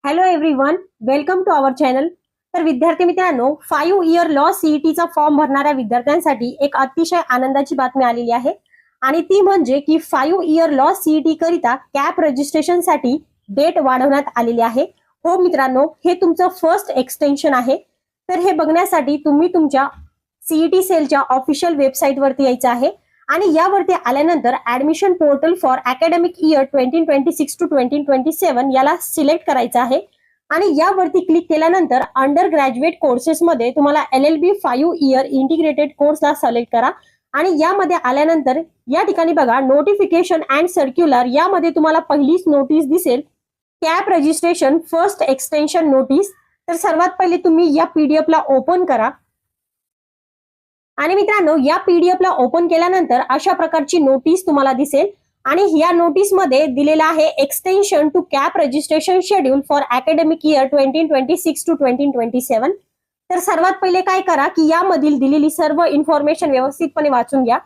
Hello everyone, welcome to our channel. तर विद्यार्थी मित्रांनो, 5 इयर लॉ सीईटीचा फॉर्म भरणाऱ्या विद्यार्थ्यांसाठी एक अतिशय आनंदाची बातमी आलेली आहे आणि ती म्हणजे की 5 इयर लॉ सीईटी करिता कॅप रजिस्ट्रेशनसाठी डेट वाढवण्यात आलेली आहे. हो मित्रांनो, हे तुमचं फर्स्ट एक्सटेन्शन आहे. तर हे बघण्यासाठी तुम्ही तुमच्या सीईटी सेलच्या ऑफिशियल वेबसाईटवरती यायचं आहे आणि यावरती आल्यानंतर admission portal for academic year 2026 to 2027 याला सिलेक्ट करायचं आहे आणि यावरती क्लिक केल्यानंतर अंडर ग्रॅज्युएट कोर्सेसमध्ये तुम्हाला LLB 5 इयर इंटिग्रेटेड कोर्सला सिलेक्ट करा आणि यामध्ये आल्यानंतर या ठिकाणी बघा नोटिफिकेशन अँड सर्क्युलर, यामध्ये तुम्हाला पहिलीच नोटीस दिसेल cap registration first extension notice. तर सर्वात पहिले तुम्ही या PDF ला ओपन करा आणि मित्रांनो, या PDF ला ओपन केल्यानंतर अशा प्रकारची नोटीस तुम्हाला दिसेल आणि या नोटीस मध्ये दिलेला आहे extension to CAP registration schedule for academic year 2026 to 2027. तर सर्वात पहिले काय करा की यामधील दिलेली सर्व इन्फॉर्मेशन व्यवस्थितपणे वाचून घ्या.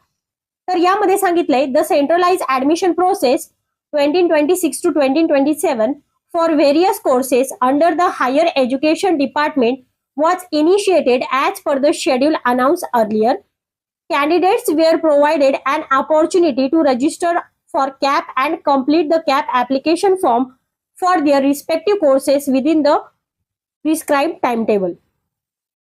तर यामध्ये सांगितलंय the centralise admission process 2026 to 2027 for various courses under the higher education department was initiated as per the schedule announced earlier. Candidates were provided an opportunity to register for CAP and complete the CAP application form for their respective courses within the prescribed timetable.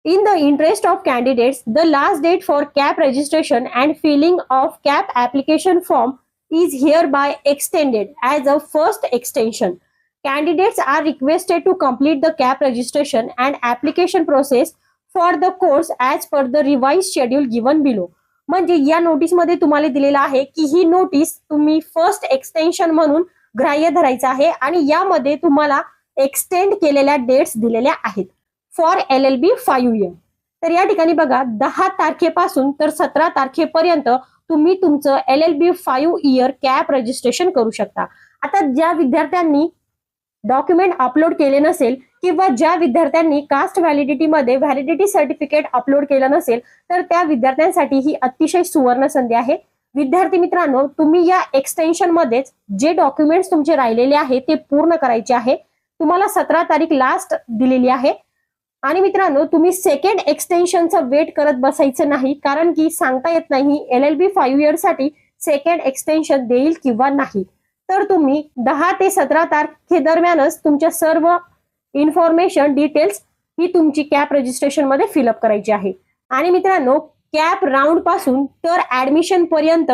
In the interest of candidates, the last date for CAP registration and filling of CAP application form is hereby extended as a first extension. Candidates are requested to complete the CAP registration and application process for the course as per the revised schedule given below. म्हणजे या notice मध्ये तुम्हाला दिलेला आहे की ही notice तुम्ही first extension म्हणून ग्राह्य धरायचं आहे आणि यामध्ये तुम्हाला एक्सटेंड केलेल्या डेट्स दिलेल्या आहेत फॉर LLB 5 इयर. तर या ठिकाणी बघा 10 तारखेपासून तर 17 तारखेपर्यंत तुम्ही तुमचं LLB 5 इयर कॅप रजिस्ट्रेशन करू शकता. आता ज्या विद्यार्थ्यांनी डॉक्युमेंट अपलोड केले नसेल किंवा ज्या विद्यार्थ्यांनी कास्ट व्हॅलिडिटी मध्ये व्हॅलिडिटी सर्टिफिकेट अपलोड केलं नसेल तर त्या विद्यार्थ्यांसाठी ही अतिशय सुवर्ण संधी आहे. विद्यार्थी मित्रांनो, तुम्ही या एक्सटेन्शन मध्येच जे डॉक्युमेंट्स तुमचे राहिलेले आहे ते पूर्ण करायचे आहे. तुम्हाला 17 तारीख लास्ट दिलेली आहे आणि मित्रांनो, तुम्ही सेकंड एक्सटेन्शनचं वेट करत बसायचं नाही, कारण की सांगता येत नाही LLB 5 इयर साठी सेकंड एक्सटेन्शन देईल किंवा नाही. तर तुम्ही 10 ते 17 तारखेदरम्यानच तुमच्या सर्व इन्फॉर्मेशन डिटेल्स ही तुमची कॅप रजिस्ट्रेशन मध्ये फिलअप करायची आहे. आणि मित्रांनो, कॅप राऊंड पासून तर ऍडमिशन पर्यंत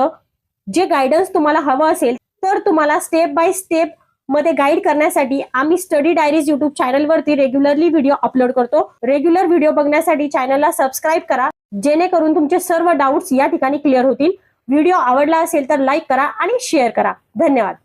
जे गायडन्स तुम्हाला हवं असेल तर तुम्हाला स्टेप बाय स्टेप मध्ये गाईड करण्यासाठी आम्ही स्टडी डायरीज युट्यूब चॅनलवरती रेग्युलरली व्हिडिओ अपलोड करतो. रेग्युलर व्हिडिओ बघण्यासाठी चॅनलला सबस्क्राईब करा, जेणेकरून तुमचे सर्व डाऊट्स या ठिकाणी क्लिअर होतील. व्हिडिओ आवडला असेल तर लाईक करा आणि शेअर करा. धन्यवाद.